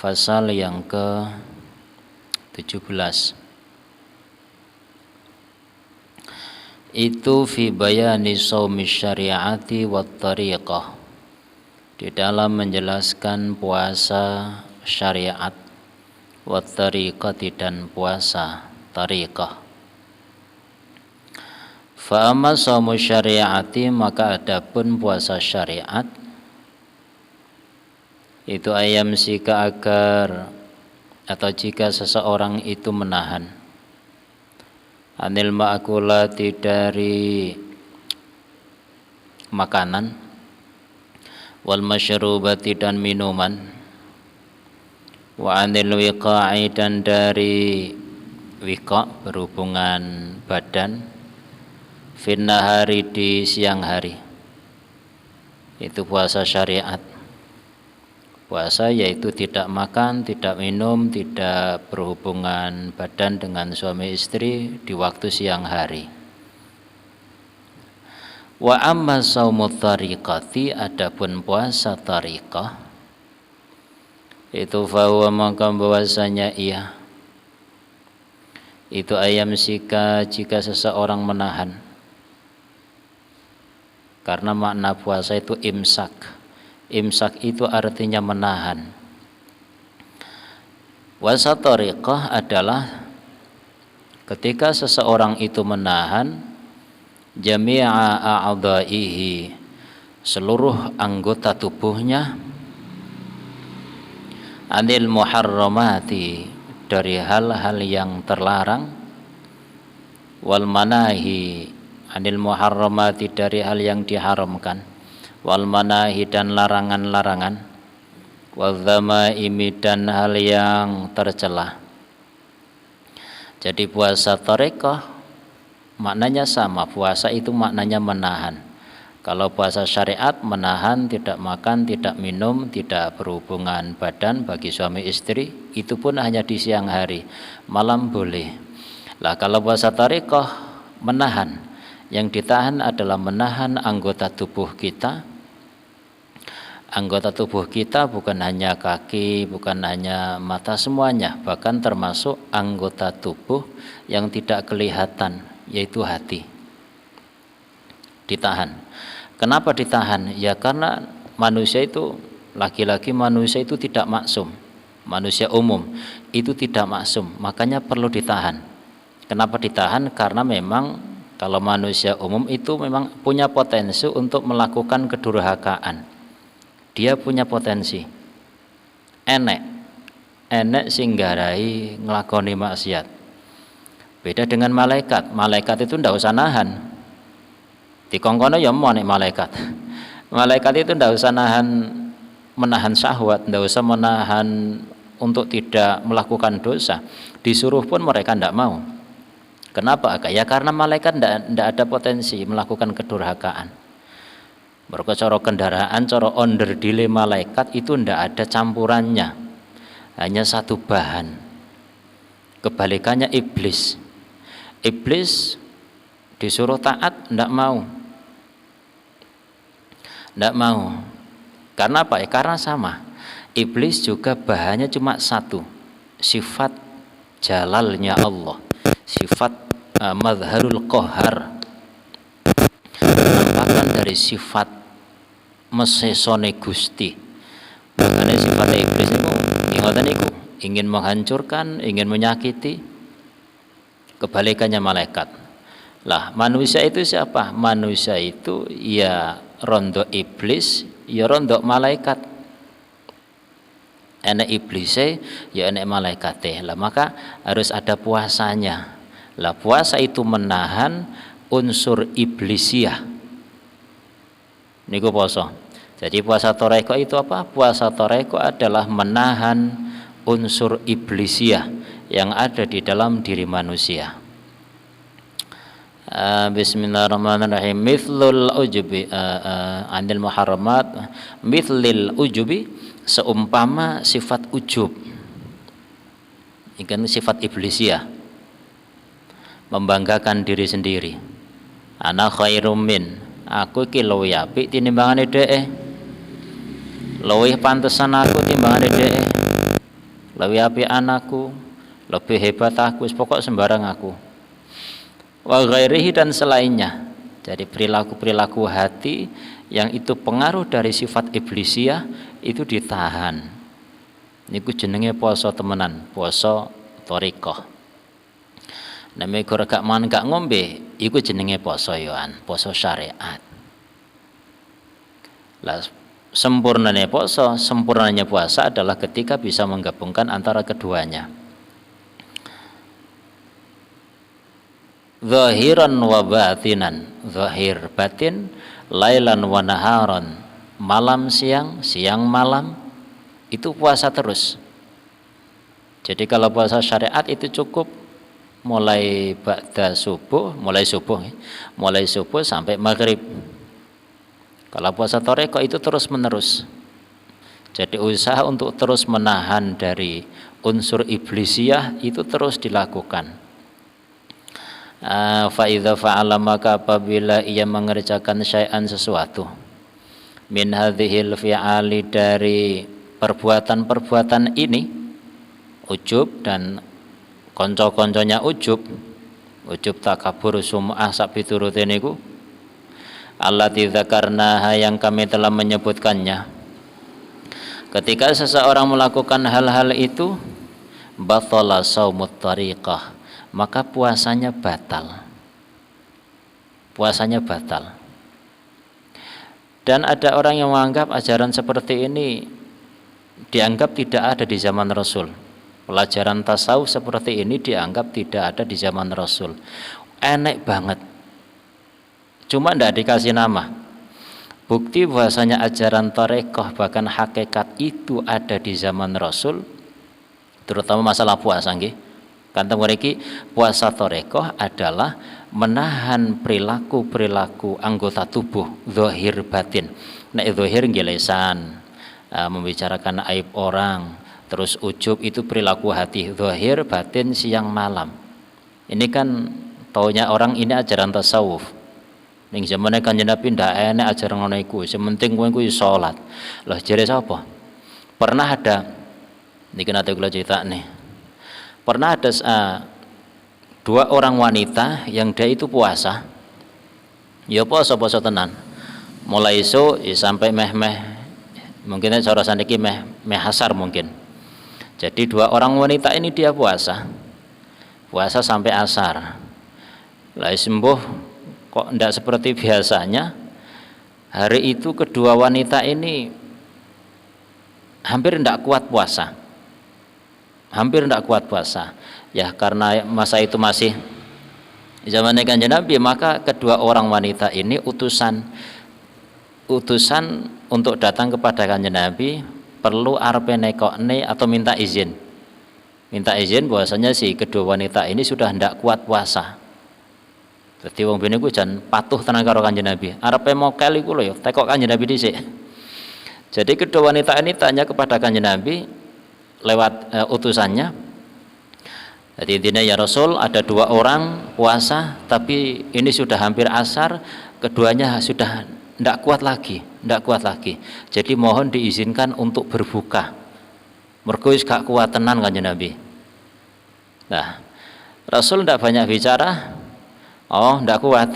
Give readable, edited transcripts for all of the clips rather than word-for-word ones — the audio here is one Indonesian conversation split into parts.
Fasal yang ke-17 itu fi bayani shaumi syariati wat tariqah, di dalam menjelaskan puasa syariat, wat tariqati, dan puasa tariqah. Fa amma shaumu syariati, maka adapun puasa syariat itu ayam sika, agar atau jika seseorang itu menahan anil ma'kulati, dari makanan, wal masyrubati, dan minuman, wa anil wiqa'i, dan dari wiqa', berhubungan badan, fin nahari, di siang hari. Itu puasa syariat. Puasa yaitu tidak makan, tidak minum, tidak berhubungan badan dengan suami istri di waktu siang hari. Wa amma shaumut tariqati, adapun puasa tariqah itu fahuwa, maka bahwasanya ia itu ayam sika, jika seseorang menahan, karena makna puasa itu imsak. Imsak itu artinya menahan. Puasa tariqah adalah ketika seseorang itu menahan jami'a a'dha'ihi, seluruh anggota tubuhnya, anil muharramati, dari hal-hal yang terlarang, wal manahi, anil muharramati, dari hal yang diharamkan, wal manahi, dan larangan-larangan, wal dzamaimi, dan hal yang tercela. Jadi puasa tariqah maknanya sama, puasa itu maknanya menahan. Kalau puasa syariat menahan, tidak makan, tidak minum, tidak berhubungan badan bagi suami istri, itu pun hanya di siang hari, malam boleh. Lah kalau puasa tariqah menahan, yang ditahan adalah menahan anggota tubuh kita. Anggota tubuh kita bukan hanya kaki, bukan hanya mata, semuanya, bahkan termasuk anggota tubuh yang tidak kelihatan, yaitu hati. Ditahan. Kenapa ditahan? Ya karena manusia itu, laki-laki manusia itu tidak maksum. Manusia umum itu tidak maksum, makanya perlu ditahan. Kenapa ditahan? Karena memang kalau manusia umum itu memang punya potensi untuk melakukan kedurhakaan. Dia punya potensi. Enek singgarai ngelakoni maksiat. Beda dengan malaikat. Malaikat itu ndak usah nahan. Dikongkono ya mau nek malaikat. Malaikat itu ndak usah menahan syahwat, ndak usah menahan untuk tidak melakukan dosa. Disuruh pun mereka ndak mau. Kenapa? Ya karena malaikat ndak ada potensi melakukan kedurhakaan. Mereka cara kendaraan, cara onderdile malaikat itu ndak ada campurannya, hanya satu bahan. Kebalikannya iblis. Iblis disuruh taat ndak mau. Ndak mau. Karena apa? Karena sama. Iblis juga bahannya cuma satu, sifat jalalnya Allah, sifat madharul qahar, penampakan dari sifat mesesone Gusti. Makanya sifat iblis itu ingatan iku, ingin menghancurkan, ingin menyakiti. Kebalikannya malaikat. Lah manusia itu siapa? Manusia itu ya rondo iblis, ya rondo malaikat. Enek iblise, ya enek malaikate. Lah maka harus ada puasanya. Lah puasa itu menahan unsur iblisiah. Niku puasa. Jadi puasa tariqah itu apa? Puasa tariqah adalah menahan unsur iblisiah yang ada di dalam diri manusia. Bismillahirrahmanirrahim. Mithlul ujubi anil muharramat, mithlil ujubi, seumpama sifat ujub. Ini sifat iblisiah, membanggakan diri sendiri. Ana khairum min, aku iki luwih apik tinimbangane dhek. Luwih pantesan aku timbangane dhek. lebih apian aku, lebih hebat aku, pokok sembarang aku. Wa ghairihi dan selainnya. Jadi perilaku-perilaku hati yang itu pengaruh dari sifat iblisiah itu ditahan. Niku jenenge poso temenan, poso thariqah. Nek ora gak mangan gak ngombe, iku jenenge poso yoan, poso syariat. Lah sempurnanya poso, sempurnanya puasa adalah ketika bisa menggabungkan antara keduanya. Zahiran wa batinan, zahir batin, lailan wa naharon, malam siang, siang malam, itu puasa terus. Jadi kalau puasa syariat itu cukup mulai ba'da subuh, mulai subuh sampai maghrib. Kalau puasa thariqah itu terus menerus. Jadi usaha untuk terus menahan dari unsur iblisiah itu terus dilakukan. Fa idza fa'ala maka apabila ia mengerjakan syai'an sesuatu min hadhil fi'ali dari perbuatan-perbuatan ini, ujub dan konco-konconya ujub takabur sum'ah sak piturute niku allati dzakarnaha yang kami telah menyebutkannya. Ketika seseorang melakukan hal-hal itu, bathala shaumut thariqah, maka puasanya batal. Puasanya batal. Dan ada orang yang menganggap ajaran seperti ini dianggap tidak ada di zaman Rasul. Pelajaran tasawuf seperti ini dianggap tidak ada di zaman Rasul. Enek banget. Cuma tidak dikasih nama. Bukti bahwasanya ajaran thariqah bahkan hakikat itu ada di zaman Rasul, terutama masalah puasa nggih. Kata mereka puasa thariqah adalah menahan perilaku-perilaku anggota tubuh zahir batin. Nek zahir nggih lisan, membicarakan aib orang, terus ujub itu perilaku hati, zahir batin siang malam. Ini kan taunya orang ini ajaran tasawuf. Ning zamane Kanjeng Nabi ndak enek ajaran ngono iku, sementing kowe kuwi salat. Lah jare sapa? Pernah ada niki nate kula critakne. Pernah ada dua orang wanita yang dia itu puasa. Ya puasa tenan. Mulai isu sampai meh-meh mungkin cara saniki meh asar mungkin. Jadi dua orang wanita ini dia puasa. Puasa sampai asar. Lah sembuh kok tidak seperti biasanya. Hari itu kedua wanita ini hampir tidak kuat puasa. Ya karena masa itu masih zaman Kanjeng Nabi, maka kedua orang wanita ini utusan untuk datang kepada Kanjeng Nabi perlu arepe nekokne atau minta izin bahwasanya si kedua wanita ini sudah tidak kuat puasa. Dadi wong bene ku jan patuh tenan karo Kanjeng Nabi. Arepe mokel iku lho ya, tekok Kanjeng Nabi dhisik. Jadi kedua wanita ini tanya kepada Kanjeng Nabi lewat utusannya. Jadi intinya ya Rasul, ada dua orang puasa tapi ini sudah hampir asar, keduanya sudah tidak kuat lagi. Jadi mohon diizinkan untuk berbuka. Mergo wis gak kuat tenan Kanjeng Nabi. Nah, Rasul tidak banyak bicara. Oh, tidak kuat.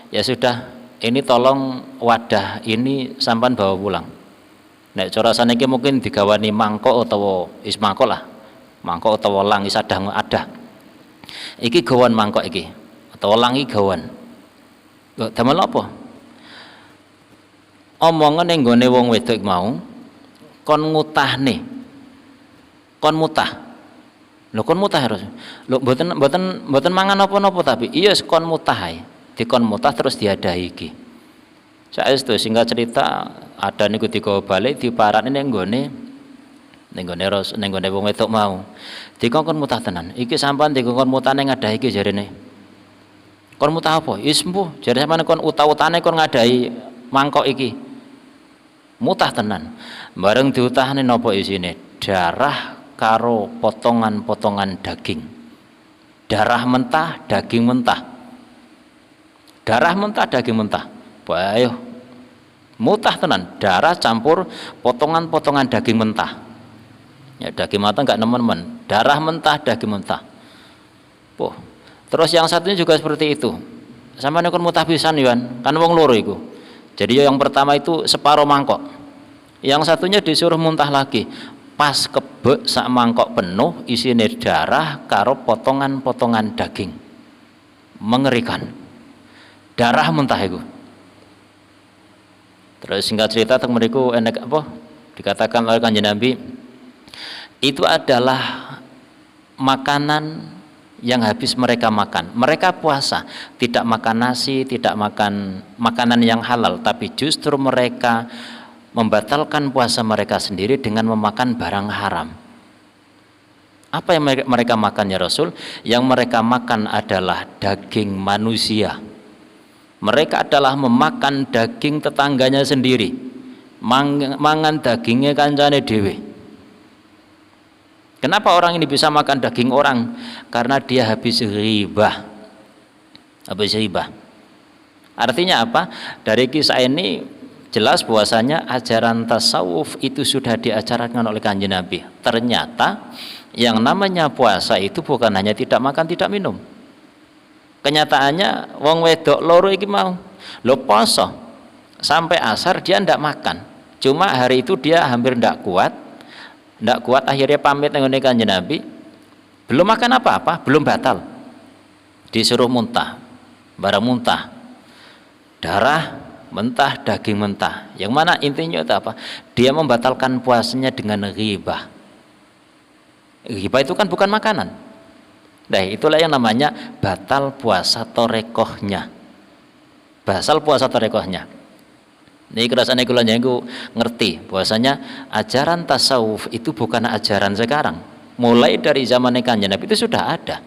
Ya sudah, ini tolong wadah ini sampan bawa pulang. Nek cara saniki mungkin digawani mangkok utawa mangkok lah. Mangkok utawa lang ada. Iki gawan mangkok iki. Utawa lang iki gawan. Kok damel apa? Omongan ning gone wong wedok mau kon ngutahne. Kon mutah. Lho kon mutah harus. Lho mboten mangan apa-apa tapi iya kon mutah ae. Dikon mutah terus diadahi iki. Saestu singkat cerita ada niku digawa balik diparani ning gone wong wedok mau. Dikon mutah tenan. Iki sampean dikon mutah ning ngadahi iki jarene. Kon mutah apa? Wis mbuh, jare sampean kon utah-utane kon ngadahi mangkok iki. Mutah tenan. Bareng diutahne napa isine? Darah karo potongan-potongan daging. Darah mentah, daging mentah. Darah mentah, daging mentah. Bayo. Mutah tenan, darah campur potongan-potongan daging mentah. Ya, daging matang nggak nemen-nemen, darah mentah, daging mentah. Terus yang satunya juga seperti itu. Sampai nekon mutah pisan Yuan, kan wong loro iku. Jadi yang pertama itu separuh mangkok. Yang satunya disuruh muntah lagi. Pas kebek sak mangkok penuh isine darah karo potongan-potongan daging. Mengerikan. Darah mentah itu. Terus singkat cerita teng mriku enek apa? Dikatakan oleh Kanjeng Nabi, itu adalah makanan yang habis mereka makan. Mereka puasa, tidak makan nasi, tidak makan makanan yang halal, tapi justru mereka membatalkan puasa mereka sendiri dengan memakan barang haram. Apa yang mereka makan ya Rasul? Yang mereka makan adalah daging manusia. Mereka adalah memakan daging tetangganya sendiri, mangan dagingnya kancane dhewe. Kenapa orang ini bisa makan daging orang? Karena dia habis ghibah. Habis ghibah. Artinya apa? Dari kisah ini jelas bahwasanya ajaran tasawuf itu sudah diajarkan oleh Kanjeng Nabi. Ternyata yang namanya puasa itu bukan hanya tidak makan, tidak minum. Kenyataannya wong wedok loro iki mau lho poso sampai asar dia ndak makan. Cuma hari itu dia hampir ndak kuat akhirnya pamit dengan Kanjeng Nabi, belum makan apa-apa, belum batal, disuruh muntah, barang muntah, darah mentah, daging mentah, yang mana intinya itu apa? Dia membatalkan puasanya dengan ghibah. Ghibah itu kan bukan makanan. Nah itulah yang namanya batal puasa torekohnya, batal puasa torekohnya. Ini kerasane kula njenengan ngerti bahwasanya ajaran tasawuf itu bukan ajaran sekarang. Mulai dari zaman Kanjeng Nabi itu sudah ada.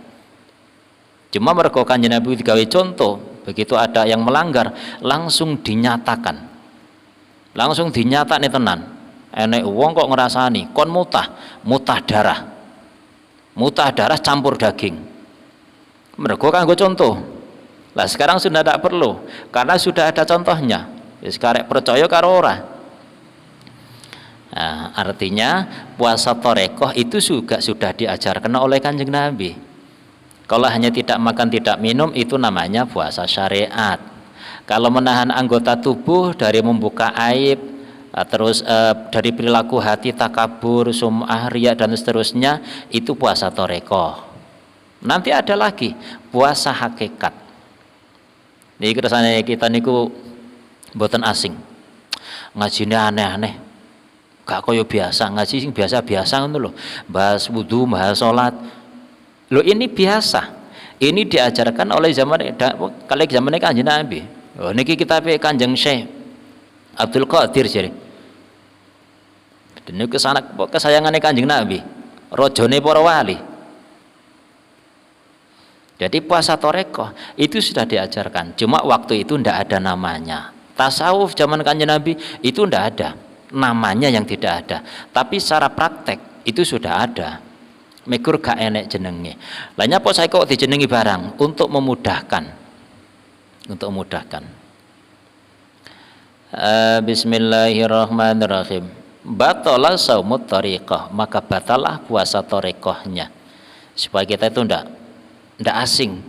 Cuma mergo Kanjeng Nabi digawe contoh, begitu ada yang melanggar langsung dinyatakan. Langsung dinyatakne tenan. Enek wong kok ngrasani kon mutah darah. Mutah darah campur daging. Mergo kanggo contoh. Lah sekarang sudah tidak perlu karena sudah ada contohnya. Wis karek percaya karo ora. Nah, artinya puasa torekoh itu juga sudah diajarkan oleh Kanjeng Nabi. Kalau hanya tidak makan tidak minum itu namanya puasa syariat. Kalau menahan anggota tubuh dari membuka aib, terus dari perilaku hati takabur, sum'ah, riya dan seterusnya itu puasa torekoh. Nanti ada lagi puasa hakikat. Ini kersane kita niku mboten asing. Ngajine aneh-aneh. Gak kaya biasa, ngaji sing biasa-biasa ngono lho. Bahas wudu, bahas salat. Lho ini biasa. Ini diajarkan oleh kali zaman Kanjeng Nabi. Oh niki kitabe Kanjeng Syekh Abdul Qadir jadi. Dan niku kesayangannya Kanjeng Nabi. Rajane para wali. Jadi puasa torekoh itu sudah diajarkan. Cuma waktu itu ndak ada namanya. Tasawuf zaman Kanjeng Nabi itu ndak ada, namanya yang tidak ada. Tapi secara praktek itu sudah ada. Mekur gak enek jenenge. Lah nyapa saya kok dijenengi barang untuk memudahkan. Untuk memudahkan. Bismillahirrahmanirrahim. Batala saumut thariqah, maka batalah puasa thariqahnya. Supaya kita itu ndak asing.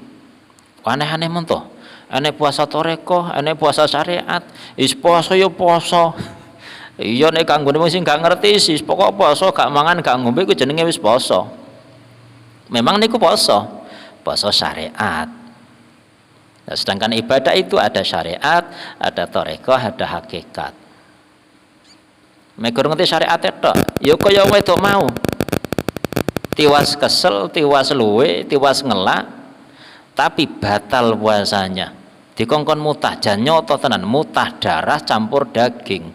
Aneh-aneh mentoh. Ane puasa toreko, ane puasa syariat, is poso yo poso. Iya nek kanggo wong sing gak ngerti sih, pokok poso gak mangan gak ngombe iku jenenge wis poso. Memang niku poso syariat. Nah, sedangkan ibadah itu ada syariat, ada toreko, ada hakikat. Mek ngerti syariat itu, yo kaya wedok mau. Tiwas kesel, tiwas luwe, tiwas ngelak, tapi batal puasanya. Dikongkon mutah, jan nyoto tenan, mutah darah campur daging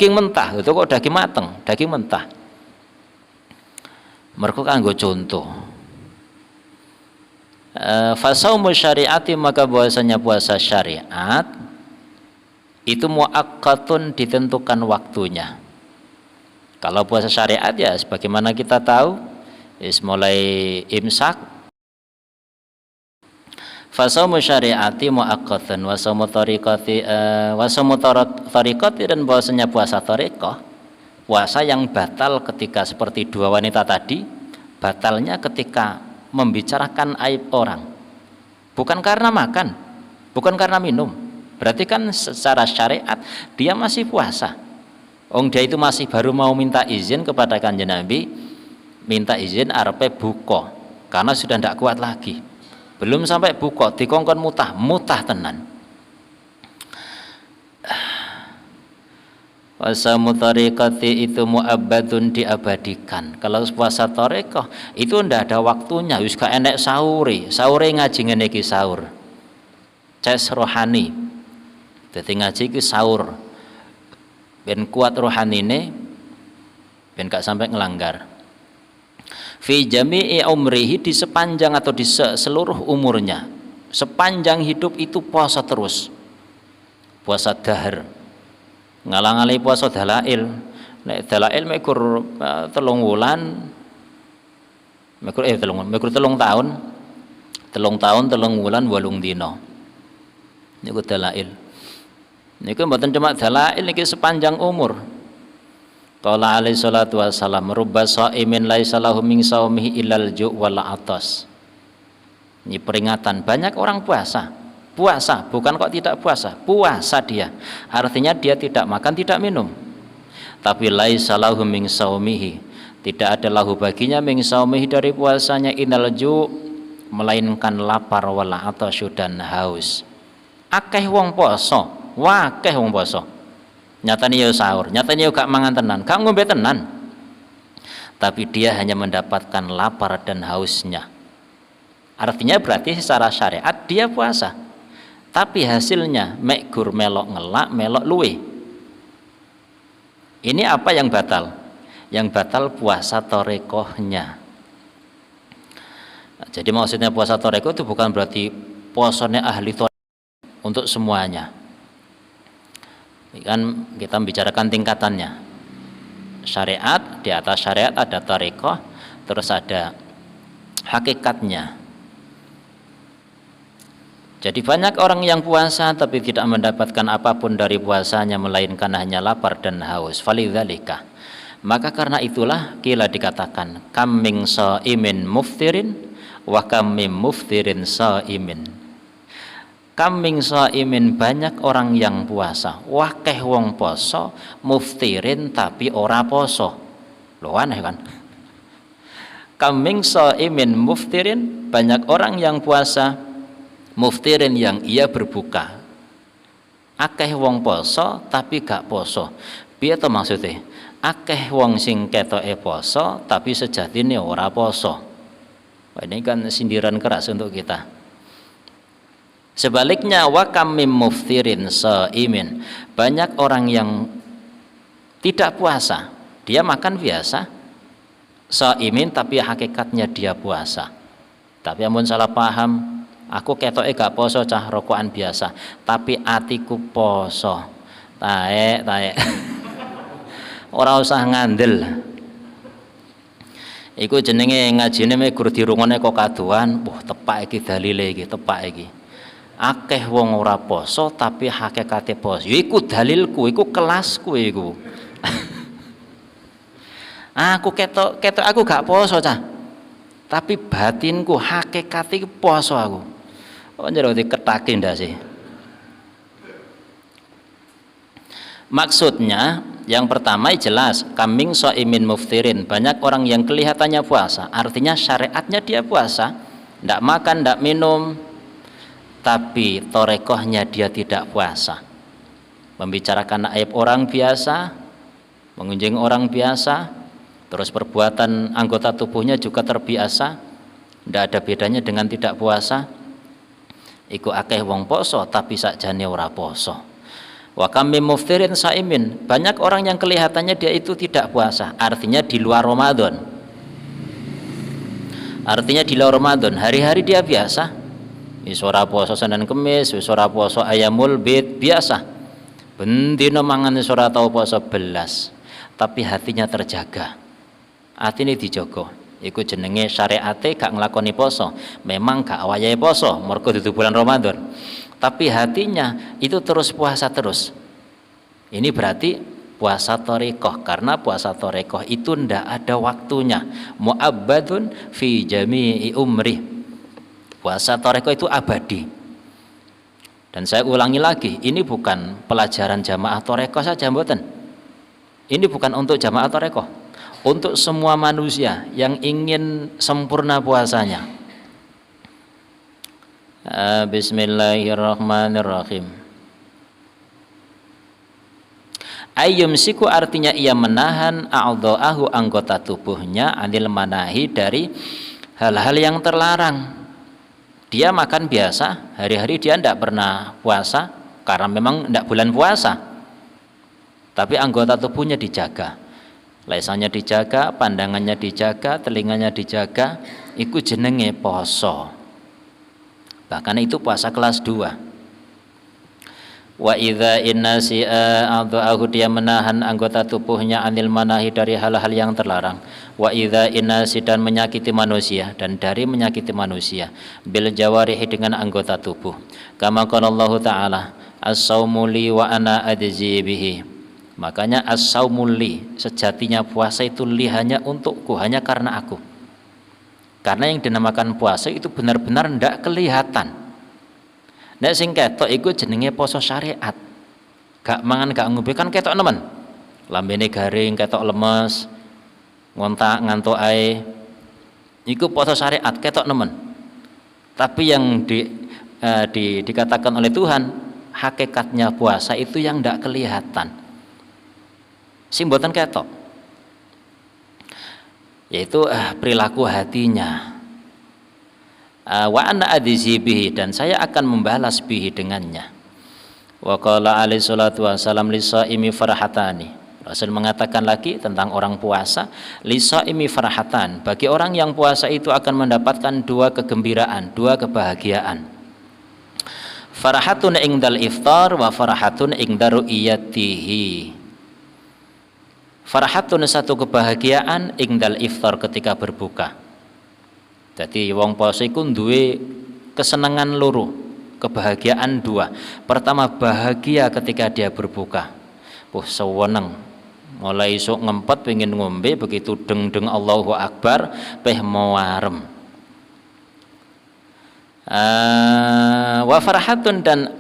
mentah, itu kok daging mateng, daging mentah. Mergo kanggo contoh. Fasaumu syariati, maka puasanya puasa syariat itu muakkatun, ditentukan waktunya. Kalau puasa syariat ya sebagaimana kita tahu, mulai imsak. Fasaumu syariati muaqqatan wa saumu tariqati dan bahwasanya puasa tariqah Puasa yang batal ketika seperti dua wanita tadi, batalnya ketika membicarakan aib orang, bukan karena makan, bukan karena minum. Berarti kan secara syariat dia masih puasa. Dia itu masih baru mau minta izin kepada Kanjeng Nabi, minta izin arepe buka karena sudah tidak kuat lagi. Belum sampai buka dikongkon mutah tenan. Puasa mutarikati itu mu'abbadun, diabadikan. Kalau puasa tarekoh itu ndak ada waktunya, wis gak enek sahuri ngaji ngene iki sahur. Ces rohani. Dadi ngaji iki sahur. Ben kuat rohanine, ben gak sampai ngelanggar. Fi jami'i umrihi, di sepanjang atau di seluruh umurnya, sepanjang hidup itu puasa terus. Puasa dahar. Ngalang-ali puasa dalail. Nek dalail mekur 3 wulan, mekur 3 tahun. 3 tahun 3 wulan 8 dina. Niku dalail. Niku mboten cuma dalail, niki sepanjang umur. Qala alaihi salatu wassalam, rubba shaimin laisa lahu min shaumihi illal ju' wal atas. Ini peringatan, banyak orang puasa, bukan kok tidak puasa, puasa dia. Artinya dia tidak makan, tidak minum. Tapi laisa lahu min shaumihi, tidak ada lahu baginya min shaumihi dari puasanya innal ju', melainkan lapar wal atas dan haus. Akeh wong poso, wakeh wong poso. Nyatanya yo sahur, nyatanya yo gak mangan tenan, gak ngombe tenan, tapi dia hanya mendapatkan lapar dan hausnya. Artinya berarti secara syariat dia puasa, tapi hasilnya mek gur melok ngelak, melok luwe. Ini apa yang batal? Yang batal puasa torekohnya. Jadi maksudnya puasa torekoh itu bukan berarti puasanya ahli torekoh untuk semuanya. Kan kita membicarakan tingkatannya. Syariat, di atas syariat ada tarekoh, terus ada hakikatnya. Jadi banyak orang yang puasa tapi tidak mendapatkan apapun dari puasanya melainkan hanya lapar dan haus. Falidzalika, maka karena itulah kila dikatakan kam min shaimin muftirin wa kam min muftirin shaimin. Kaming shaimin, banyak orang yang puasa, wakeh wong poso, muftirin tapi ora poso. Loh aneh kan? Kaming shaimin muftirin, banyak orang yang puasa, muftirin yang ia berbuka. Akeh wong poso tapi gak poso. Piye to maksudnya? Akeh wong sing ketoke poso tapi sejatine ora poso. Wah, ini kan sindiran keras untuk kita. Sebaliknya wakam mim muftirin shaimin, banyak orang yang tidak puasa, dia makan biasa, shaimin tapi hakikatnya dia puasa. Tapi amun salah paham, aku ketoke gak poso cah rokokan biasa, tapi atiku poso. Taek. Ora usah ngandel. Iku jenenge ngajine mek gur dirungone kok kaduan, wah tepak iki dalile iki, tepak iki. Akeh wong ora poso tapi hakikate poso. Iku dalilku, iku kelasku iku. Aku ketok aku gak poso cah. Tapi batinku hakikate iku poso aku. Oh njero diketake ndase. Maksudnya yang pertama jelas, kaming shaimin muftirin, banyak orang yang kelihatannya puasa, artinya syariatnya dia puasa, ndak makan, ndak minum, tapi torekohnya dia tidak puasa. Membicarakan aib orang biasa, mengunjungi orang biasa, terus perbuatan anggota tubuhnya juga terbiasa, ndak ada bedanya dengan tidak puasa. Iku akeh wong poso tapi sakjane ora poso. Wa kam min muftirin shaimin, banyak orang yang kelihatannya dia itu tidak puasa, artinya di luar Ramadan. Artinya di luar Ramadan, hari-hari dia biasa. Wis ora poso Senin Kemis, wis ora poso Ayamul Bid, biasa. Bendina mangan wis ora tau poso belas, tapi hatinya terjaga. Atine dijogo. Iku jenenge syariate gak nglakoni poso. Memang gak wayahe poso, mergo dudu bulan Ramadan. Tapi hatinya itu terus puasa terus. Ini berarti puasa thariqah, karena puasa thariqah itu ndak ada waktunya, mu'abbadun fi jami'i umri. Puasa thariqah itu abadi. Dan saya ulangi lagi, ini bukan pelajaran jamaah thariqah saja, mboten. Ini bukan untuk jamaah thariqah, untuk semua manusia yang ingin sempurna puasanya. Bismillahirrahmanirrahim. Ayyumsiku artinya ia menahan a'dha'ahu anggota tubuhnya anil manahi dari hal-hal yang terlarang. Dia makan biasa, hari-hari dia tidak pernah puasa karena memang tidak bulan puasa. Tapi anggota tubuhnya dijaga. Lesannya dijaga, pandangannya dijaga, telinganya dijaga, iku jenenge poso. Bahkan itu puasa kelas 2. Wa idza innasi'a a'dha'ahu, dia menahan anggota tubuhnya anil manahi dari hal-hal yang terlarang. Wa idza innasi, dan menyakiti manusia, dan dari menyakiti manusia, bil jawarihi, dengan anggota tubuh. Kama qala Allah Ta'ala, as-saumu li wa ana ajzi bihi. Makanya as-saumu li, sejatinya puasa itu li, hanya untukku, hanya karena aku. Karena yang dinamakan puasa itu benar-benar tidak kelihatan. Nek sing ketok iku jenenge poso syariat. Gak mangan gak ngombe kan ketok nemen. Lambene garing, ketok lemes, ngontak ngantuk ae. Iku poso syariat, ketok nemen. Tapi yang dikatakan oleh Tuhan, hakikatnya puasa itu yang ndak kelihatan. Sing mboten ketok. Yaitu perilaku hatinya. Wa ana adzi bihi, dan saya akan membalas bihi dengannya. Wa qala alaihi salatu wasalam lisaimi farhatani. Rasul mengatakan lagi tentang orang puasa, lisaimi farhatan, bagi orang yang puasa itu akan mendapatkan 2 kegembiraan, 2 kebahagiaan. Farhatun ingdal iftar wa farhatun ingdar ru'yatihi. Farhatun, satu kebahagiaan, ingdal iftar, ketika berbuka. Jadi wong poso iku duwe kesenangan loro, kebahagiaan 2. Pertama, bahagia ketika dia berbuka. Seweneng, mulai esuk ngempet pengen ngombe, begitu deng-deng Allahu Akbar peh mawarem. Wa farhatun, dan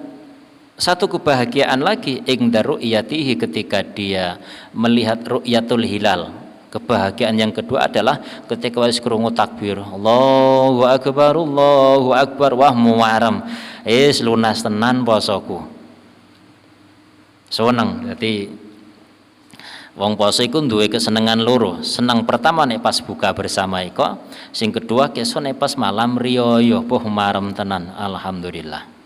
satu kebahagiaan lagi, ingdar ru'yatihi, ketika dia melihat ru'yatul hilal. Kebahagiaan yang kedua adalah ketika wis krungu takbir, Allahu Akbar, wah muwarem, lunas tenan posoku. Seneng. Jadi wong poso iku duwe kesenengan loro. Seneng pertama nek pas buka bersama iko, sing kedua kesuk nek pas malam riyaya, marem tenan, alhamdulillah.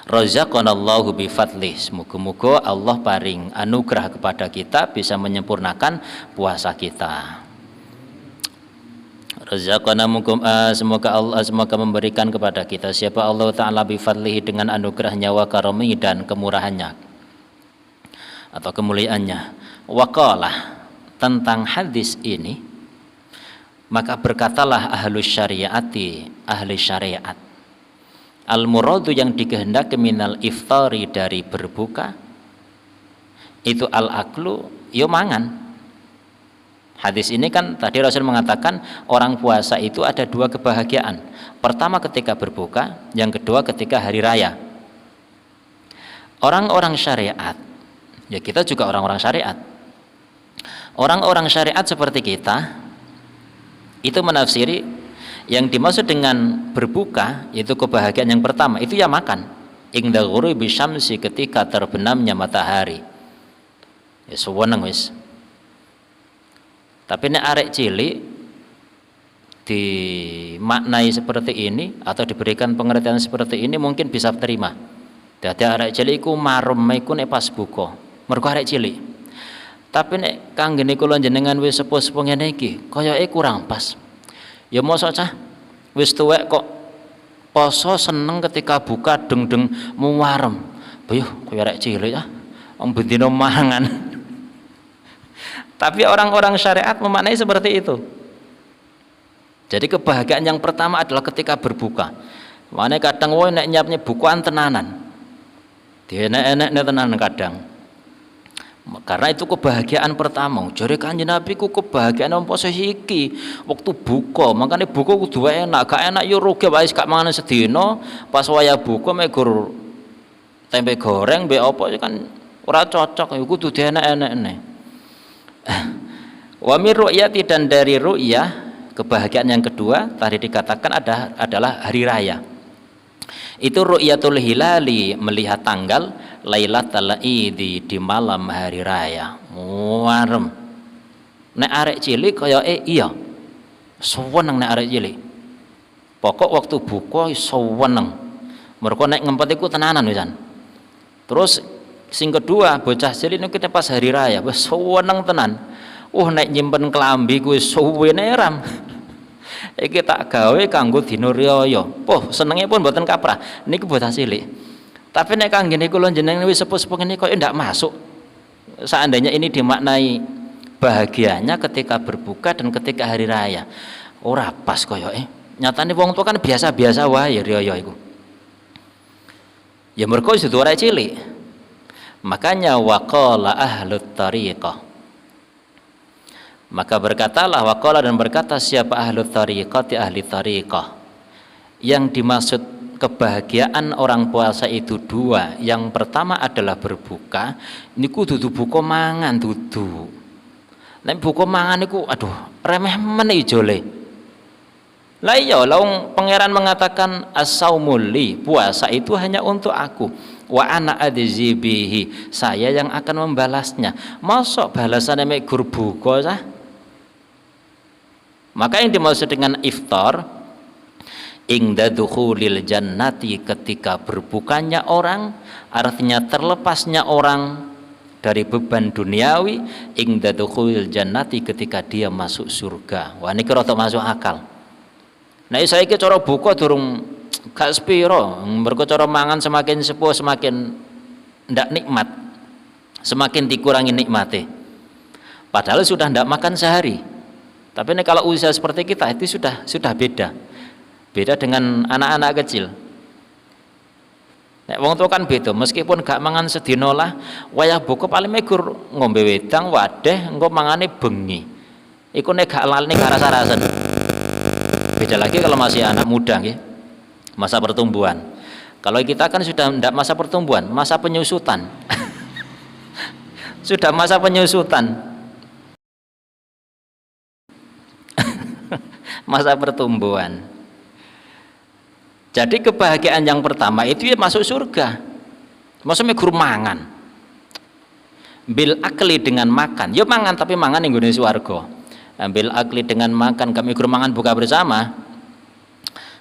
Razaqanallahu bifadlih. Semoga-moga Allah paring anugerah kepada kita bisa menyempurnakan puasa kita. Razaqana, semoga Allah memberikan kepada kita, siapa Allah Ta'ala, bifadlihi, dengan anugerahnya, wa karamihi, dan kemurahannya atau kemuliaannya. Waqalah, tentang hadis ini, maka berkatalah ahlus syariati, ahli syariat, al-muradu, yang dikehendaki, minal iftari, dari berbuka, itu al-aklu, yo mangan. Hadis ini kan tadi Rasul mengatakan orang puasa itu ada 2 kebahagiaan. Pertama ketika berbuka, yang kedua ketika hari raya. Orang-orang syariat, ya kita juga orang-orang syariat. Orang-orang syariat seperti kita itu menafsiri yang dimaksud dengan berbuka itu kebahagiaan yang pertama itu ya makan. Ingda ghurubi syamsi, ketika terbenamnya matahari. Ya seweneng wis. Tapi nek arek cilik dimaknai seperti ini atau diberikan pengertian seperti ini mungkin bisa terima. Dadi arek cilik iku marem iku nek pas buka. Mergo arek cilik. Tapi nek kanggene kula jenengan wis sepuh-sepuh ngene iki, koyoke kurang pas. Ya mosok cah wis tuwek kok poso seneng ketika buka deng-deng muwarem. Beuh koyo arek cilik ah. Wong bendina mangan. Tapi orang-orang syariat memaknai seperti itu. Jadi kebahagiaan yang pertama adalah ketika berbuka. Makanya kadang woi nek nyiapnya bukuan tenanan. Dia enek-enek tenanan kadang. Karena itu kebahagiaan pertama. Jare Kanjeng Nabi ku kebahagiaan apa posisi iki waktu buka. Makane buka kudu enak, gak enak yo rugi wae gak mangan sedina, pas waya buka mek gur tempe goreng mbek apa kan ora cocok, kudu dienek-enekne. Wa mir ru'yati, dan dari ru'yah kebahagiaan yang kedua tadi dikatakan adalah hari raya. Itu ru'yatul hilali, melihat tanggal Lailatul Idi, di malam hari raya. Muarem. Nek arek cilik kaya iya. Seneng nek arek cilik. Pokok waktu buka seneng. Mergo nek ngempet iku tenanan wisan. Terus sing kedua bocah cilik niku pas hari raya wis seneng tenan. Nek nyimpen klambi kuwi suwene ram. Iki tak gawe kanggo dina riyaya. Poh senenge pun mboten kaprah. Niku bocah cilik. Tapi nek kangge niku lho jenengan wis sepuh-sepuh ngene kok ndak masuk. Seandainya ini dimaknai bahagianya ketika berbuka dan ketika hari raya. Ora pas koyoke. Nyatane wong tua kan biasa-biasa wae riyaya iku. Ya mergo sudah ora cilik. Makanya waqala ahlut tariqah. Maka berkatalah waqala, dan berkata siapa ahlut tariqati, ahli tariqah. Yang dimaksud kebahagiaan orang puasa itu dua. Yang pertama adalah berbuka. Niku dudu buka mangan dudu. Nek buka mangan niku aduh remeh men ijole. Lah iya laung pangeran mengatakan as-saumul li, puasa itu hanya untuk aku. Wa ana adzibihi, saya yang akan membalasnya. Mosok balasannya mek gur buka sah? Maka yang dimaksud dengan iftar ingda dukhulil jannati, ketika berbukanya orang, artinya terlepasnya orang dari beban duniawi. Ingda dukhulil jannati, ketika dia masuk surga. Wah niki rada masuk akal. Nah saiki cara buka durung gak sepiro, mergo cara mangan semakin sepuh semakin ndak nikmat, semakin dikurangi nikmate. Padahal sudah ndak makan sehari. Tapi ini kalau usia seperti kita itu sudah beda. Beda dengan anak-anak kecil. Nek wong tua kan beda, meskipun gak mangan sedina lah, wayah buka paling megur ngombe wedang wadeh engko mangane bengi. Iku nek gak lali gak rasa-rasen. Beda lagi kalau masih anak muda nggih. Masa pertumbuhan. Kalau kita kan sudah ndak masa pertumbuhan, masa penyusutan. Sudah masa penyusutan. Masa pertumbuhan. Jadi kebahagiaan yang pertama itu ya masuk surga. Maksudnya guru mangan. Bil akli, dengan makan. Ya mangan tapi mangan yang gune swarga. Bil akli, dengan makan, kami guru mangan buka bersama.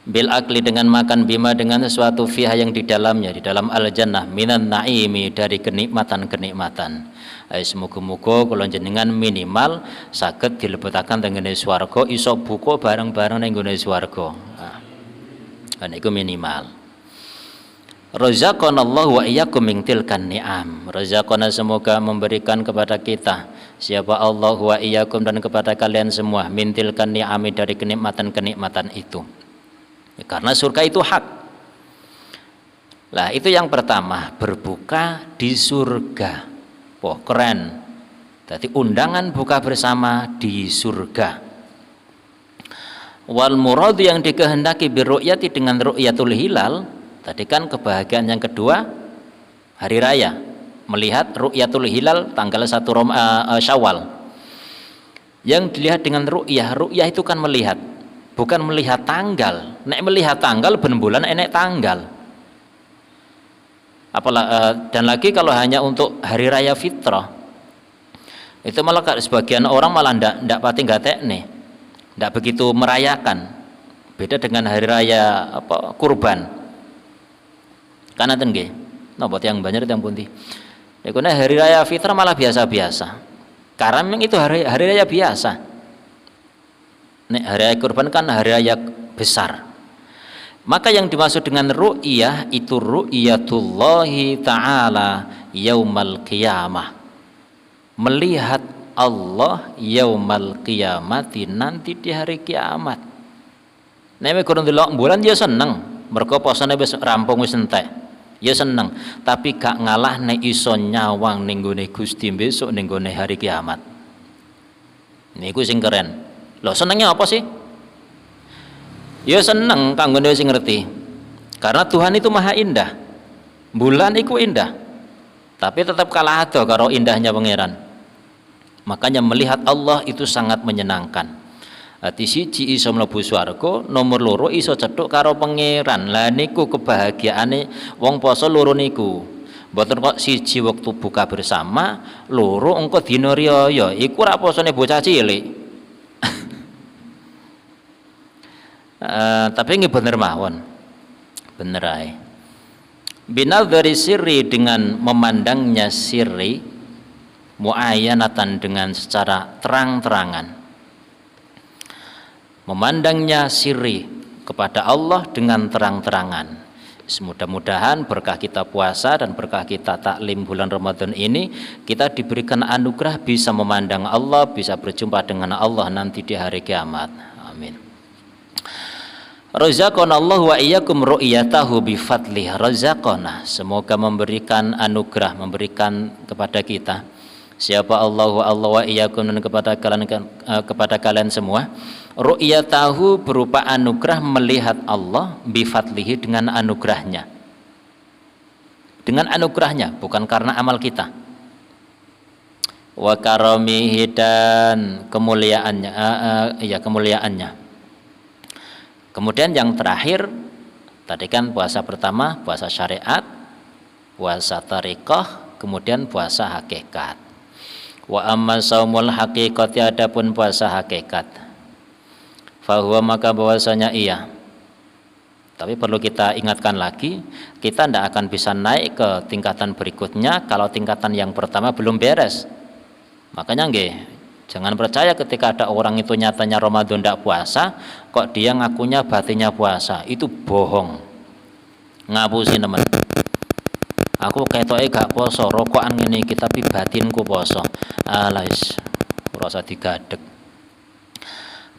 Bil akli, dengan makan, bima, dengan sesuatu fiha yang di dalamnya, di dalam al jannah, minan naimi, dari kenikmatan-kenikmatan. Semoga-moga kula jenengan minimal saged dilebetaken teng ngene swarga, iso buka bareng-bareng ning ngene swarga. Nah, niku minimal. Razaqanallahu wa iyyakum min tilkan ni'am. Razaqana, semoga memberikan kepada kita siapa Allah wa iyyakum, dan kepada kalian semua min tilkan ni'ami, dari kenikmatan-kenikmatan itu. Ya, karena surga itu hak. Lah itu yang pertama, berbuka di surga. Wah keren. Jadi undangan buka bersama di surga. Wal murad, yang dikehendaki birru'yati, dengan ru'yatul hilal. Tadi kan kebahagiaan yang kedua hari raya, melihat ru'yatul hilal tanggal 1 Syawal. Yang dilihat dengan ru'yah, ru'yah itu kan melihat, bukan melihat tanggal. Nek melihat tanggal ben bulan enek tanggal. Dan lagi kalau hanya untuk hari raya fitrah, itu malah sebagian orang malah ndak pati gatekne, ndak begitu merayakan. Beda dengan hari raya kurban. Karena nggih, napa yang banyak yang pundi. Ya karena hari raya fitrah malah biasa-biasa. Karena memang itu hari raya biasa. Nek hari raya kurban kan hari raya besar. Maka yang dimaksud dengan ru'yah itu ru'yatullahi ta'ala yaumal qiyamah. Melihat Allah yaumal qiyamati, nanti di hari kiamat. Nek kurang delok bulan dia seneng, mergo posane wis rampung wis entek. Ya seneng, tapi gak ngalah nek iso nyawang ning gone Gusti besok ning gone hari kiamat. Niku sing keren. Loh senengnya apa sih? Ya seneng kanggone sing ngerti. Karena Tuhan itu maha indah. Bulan iku indah. Tapi tetap kalah ado karo indahnya pangeran. Makanya melihat Allah itu sangat menyenangkan. Hati siji iso mlebu swarga, nomor loro iso cethuk karo pangeran. Lah niku kebahagiaane wong poso loro niku. Mboten kok siji waktu buka bersama, loro engko dina riyaya. Iku ora posone bocah cilik. Tapi nggih bener mawon. Bener ae. Binadhari sirri, dengan memandangnya sirri, muayyanatan dengan secara terang-terangan. Memandangnya sirri kepada Allah dengan terang-terangan. Mudah-mudahan berkah kita puasa dan berkah kita taklim bulan Ramadan ini, kita diberikan anugerah bisa memandang Allah, bisa berjumpa dengan Allah nanti di hari kiamat. Amin. Razaqana Allah wa iyyakum ru'yatahu bi fadlih. Razaqana, semoga memberikan anugerah, memberikan kepada kita. Siapa Allah wa iyyakum, dan kepada kalian semua, ru'yatahu berupa anugerah melihat Allah, bi fadlihi dengan anugerahnya. Dengan anugerahnya, bukan karena amal kita. Wa karamihi, dan kemuliaannya, kemuliaannya. Kemudian yang terakhir, tadi kan puasa pertama, puasa syariat, puasa tariqah, kemudian puasa hakikat. Wa amma saumul haqiqati, adapun puasa hakikat, fahuwa, maka bahwasanya iya. Tapi perlu kita ingatkan lagi, kita tidak akan bisa naik ke tingkatan berikutnya kalau tingkatan yang pertama belum beres. Makanya nggih, jangan percaya ketika ada orang itu nyatanya Ramadan tidak puasa, kok dia ngakunya batinnya puasa. Itu bohong, ngapusi teman. Aku ketoke gak poso, rokokan ngene iki tapi batinku poso. Alais, rasa digadeg.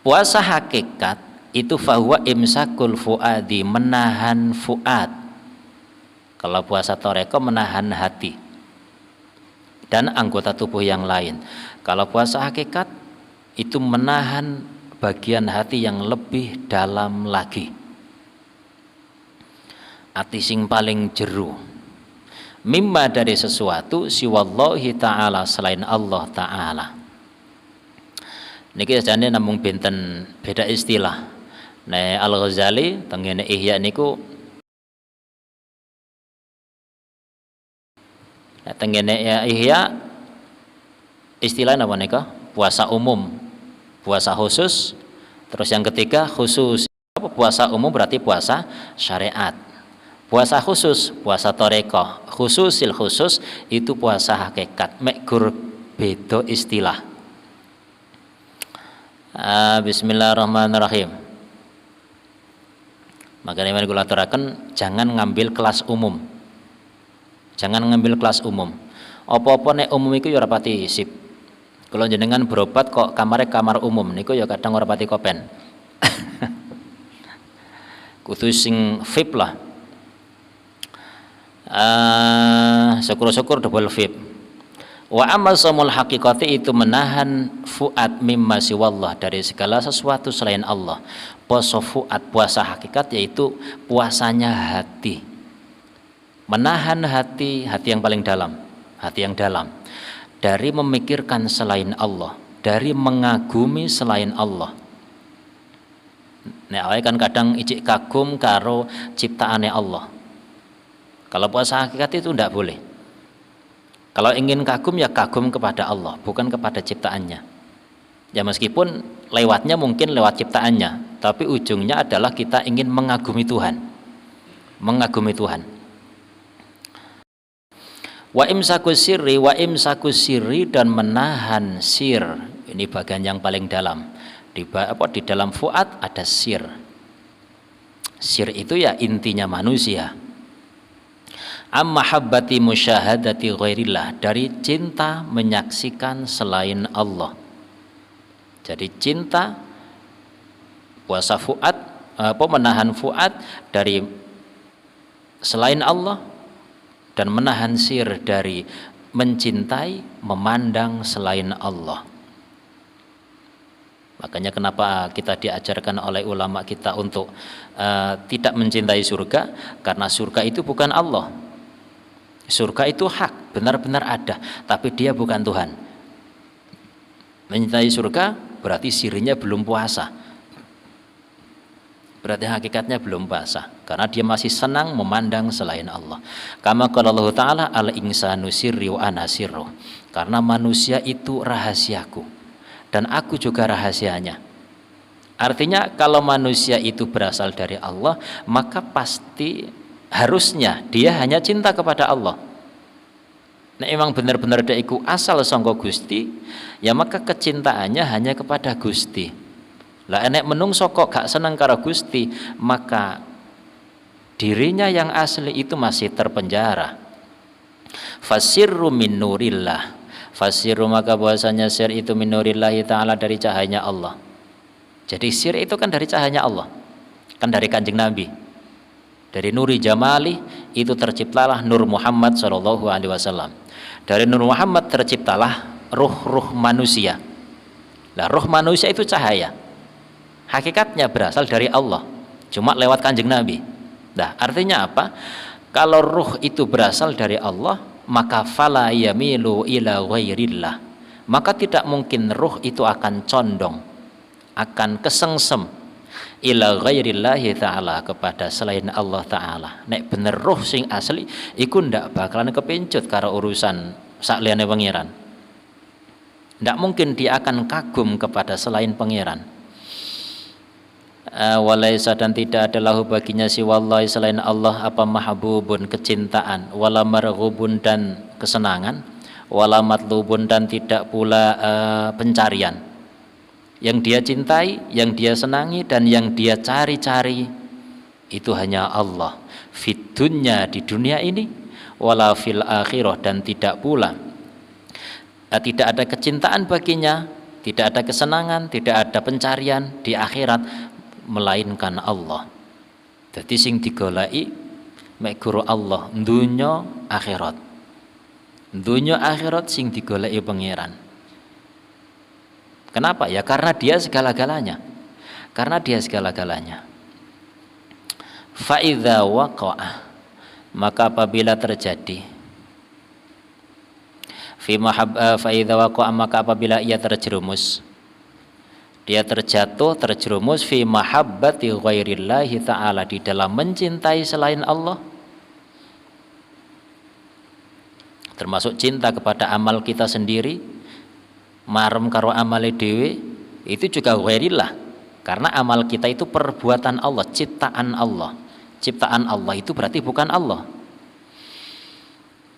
Puasa hakikat itu fahuwa imsakul fuadi, menahan fuad. Kalau puasa toreko menahan hati dan anggota tubuh yang lain. Kalau puasa hakikat itu menahan bagian hati yang lebih dalam lagi. Ati sing paling jeru. Mimma, dari sesuatu, siwallahi ta'ala, selain Allah ta'ala. Niki sajane namung benten beda istilah. Nah, Al-Ghazali tengene Ihya niku, tengene Ihya istilah apa nika? Puasa umum, puasa khusus. Terus yang ketiga khusus. Puasa umum berarti puasa syariat. Puasa khusus, puasa toreko. Khususil khusus itu puasa hakikat. Mek gur beda istilah. Bismillahirrahmanirrahim. Makanya mari kula aturaken, jangan ngambil kelas umum. Jangan ngambil kelas umum. Apa-apa nek umum iku ya ora pati sip. Kalau jenengan berobat kok kamar umum niku ya kadang ora pati kopen. Kudu sing VIP lah. Syukur-syukur double VIP. Wa amal samul haqiqati, itu menahan fuad mimma siwallah, dari segala sesuatu selain Allah. Puasa fuad, puasa hakikat, yaitu puasanya hati. Menahan hati, hati yang paling dalam, hati yang dalam, dari memikirkan selain Allah, dari mengagumi selain Allah. Nek awake kan kadang ijik kagum karo ciptaane Allah. Kalau puasa hakikat itu tidak boleh. Kalau ingin kagum ya kagum kepada Allah, bukan kepada ciptaannya. Ya meskipun lewatnya mungkin lewat ciptaannya, tapi ujungnya adalah kita ingin mengagumi Tuhan. Mengagumi Tuhan. Wa imsakus sirri, dan menahan sir. Ini bagian yang paling dalam. Di dalam fuad ada sir. Sir itu ya intinya manusia. Ammahabbati musyahadati ghairillah, dari cinta menyaksikan selain Allah. Jadi cinta, puasa fuad, menahan fuad dari selain Allah, dan menahan sir dari mencintai, memandang selain Allah. Makanya kenapa kita diajarkan oleh ulama kita untuk tidak mencintai surga, karena surga itu bukan Allah. Surga itu hak, benar-benar ada, tapi dia bukan Tuhan. Mencintai surga berarti sirinya belum puasa, berarti hakikatnya belum puasa, karena dia masih senang memandang selain Allah. Kama qala Allah Ta'ala al insanu sirri wa ana sirruh, karena manusia itu rahasiaku dan aku juga rahasianya. Artinya kalau manusia itu berasal dari Allah, maka pasti harusnya dia hanya cinta kepada Allah. Nek emang benar-benar dia iku asal sangka Gusti, ya maka kecintaannya hanya kepada Gusti. Lah enek menungso kok gak seneng karo Gusti, maka dirinya yang asli itu masih terpenjara. Fasirru min nurillah, fasirru maka bahwasanya sir itu min nurillahi ta'ala, dari cahayanya Allah. Jadi sir itu kan dari cahayanya Allah, kan dari Kanjeng Nabi. Dari nuri jamali itu terciptalah Nur Muhammad sallallahu alaihi wasallam. Dari Nur Muhammad terciptalah ruh-ruh manusia. Nah, ruh manusia itu cahaya. Hakikatnya berasal dari Allah, cuma lewat Kanjeng Nabi. Nah, artinya apa? Kalau ruh itu berasal dari Allah, maka fala yamilu ila ghairillah. Maka tidak mungkin ruh itu akan condong, akan kesengsem ila ghairillahi ta'ala, kepada selain Allah Ta'ala. Nek bener ruh sing asli iku ndak bakalan kepincut karo urusan sakliyane pangeran. Ndak mungkin dia akan kagum kepada selain pangeran. Walaisa, dan tidak ada lahu baginya si wallahi selain Allah apa mahbubun, kecintaan, wala marghubun, dan kesenangan, wala matlubun, dan tidak pula pencarian. Yang dia cintai, yang dia senangi, dan yang dia cari-cari itu hanya Allah. Fid dunya, di dunia ini, wala fil akhirah, dan tidak pula tidak ada kecintaan baginya, tidak ada kesenangan, tidak ada pencarian di akhirat melainkan Allah. Jadi sing digoleki mek guru Allah, dunya akhirat. Dunya akhirat sing digoleki pangeran. Kenapa? Ya karena dia segala-galanya. Karena dia segala-galanya. Fa idza waqa'a, maka apabila terjadi, fa idza waqa'a, maka apabila ia terjerumus, dia terjatuh, terjerumus fi mahabbati ghairillahi ta'ala, di dalam mencintai selain Allah, termasuk cinta kepada amal kita sendiri, marem karo amale dhewe, itu juga ghairillah, karena amal kita itu perbuatan Allah, ciptaan Allah. Ciptaan Allah itu berarti bukan Allah.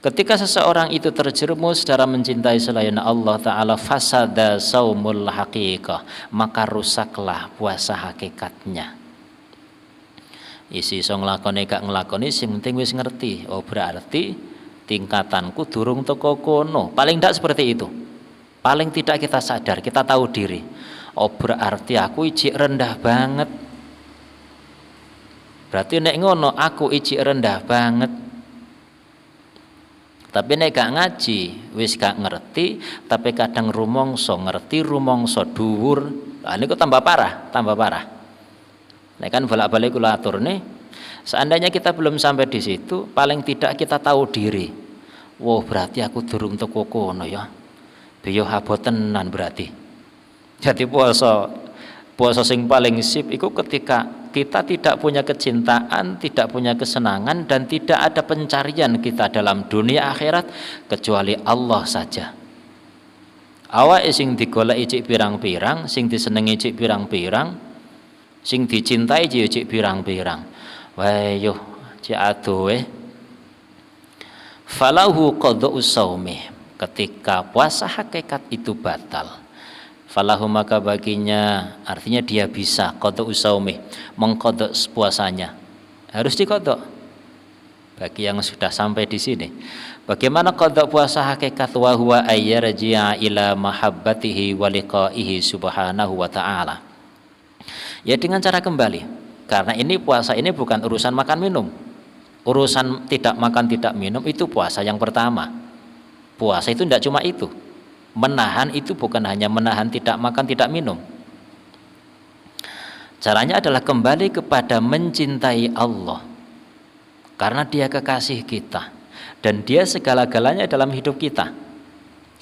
Ketika seseorang itu terjerumus secara mencintai selain Allah Ta'ala, fasada saumul haqiqah, maka rusaklah puasa hakikatnya. Isi so nglakoni gak nglakoni, sing penting wis ngerti, oh berarti tingkatanku durung teko kono. Paling tidak seperti itu. Paling tidak kita sadar, kita tahu diri. Oh berarti aku ijik rendah banget. Berarti nek ngono aku ijik rendah banget. Tapi nek gak ngaji, wis gak ngerti, tapi kadang rumongso ngerti, rumongso dhuwur. Lah niku tambah parah, tambah parah. Nek kan bolak-balik kula aturne, seandainya kita belum sampai di situ, paling tidak kita tahu diri. Wah, berarti aku durung teko kono ya. Biyo abot tenan berarti. Jadi puasa sing paling sip itu ketika kita tidak punya kecintaan, tidak punya kesenangan, dan tidak ada pencarian kita dalam dunia akhirat kecuali Allah saja. Awake sing digoleki cik pirang-pirang, sing disenengi cik pirang-pirang, sing dicintai cik pirang-pirang. Wah yo cik adoh falahu qada'us shaumi, ketika puasa hakikat itu batal, falahu maka baginya, artinya dia bisa qada usaumi, mengqada puasanya, harus diqada. Bagi yang sudah sampai di sini, bagaimana qada puasa hakikat? Wa huwa ayyarji'a ila mahabbatihi wa liqa'ihi subhanahu wa ta'ala, ya dengan cara kembali, karena ini puasa ini bukan urusan makan minum, Urusan tidak makan tidak minum itu puasa yang pertama. Puasa itu tidak cuma itu. Menahan itu bukan hanya menahan tidak makan tidak minum. Caranya adalah kembali kepada mencintai Allah, karena Dia kekasih kita dan Dia segala-galanya dalam hidup kita.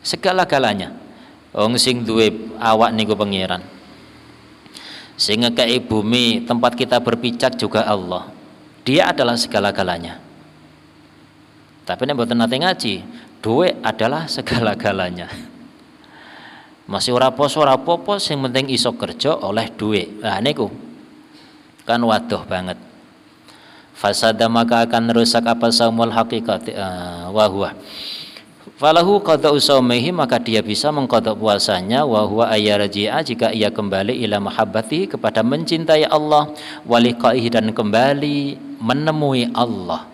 Segala-galanya. Wong sing duwe awak niku pangeran. Sing ngekei bumi tempat kita berpijak juga Allah. Dia adalah segala-galanya. Tapi nek mboten nate ngaji, duit adalah segala-galanya. Masih ora poso ora apa-apa, sing penting iso kerja oleh duit. Nah niku kan waduh banget. Fasada maka akan rusak apa saumul haqiqati wa huwa. Falahu qada'u saumihi, maka dia bisa mengqada' puasanya, wa huwa ayyarji'a, jika ia kembali ila mahabbati, kepada mencintai Allah, wa liqa'ihi, dan kembali menemui Allah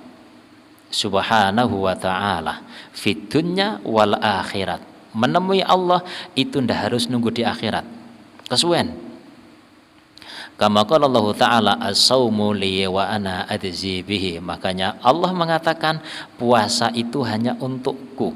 subhanahu wa ta'ala fid dunya wal akhirat. Menemui Allah itu ndak harus nunggu di akhirat, kesuwen. Kama qala Allah Ta'ala as-saumu li wa ana adzzi bihi, makanya Allah mengatakan puasa itu hanya untukku,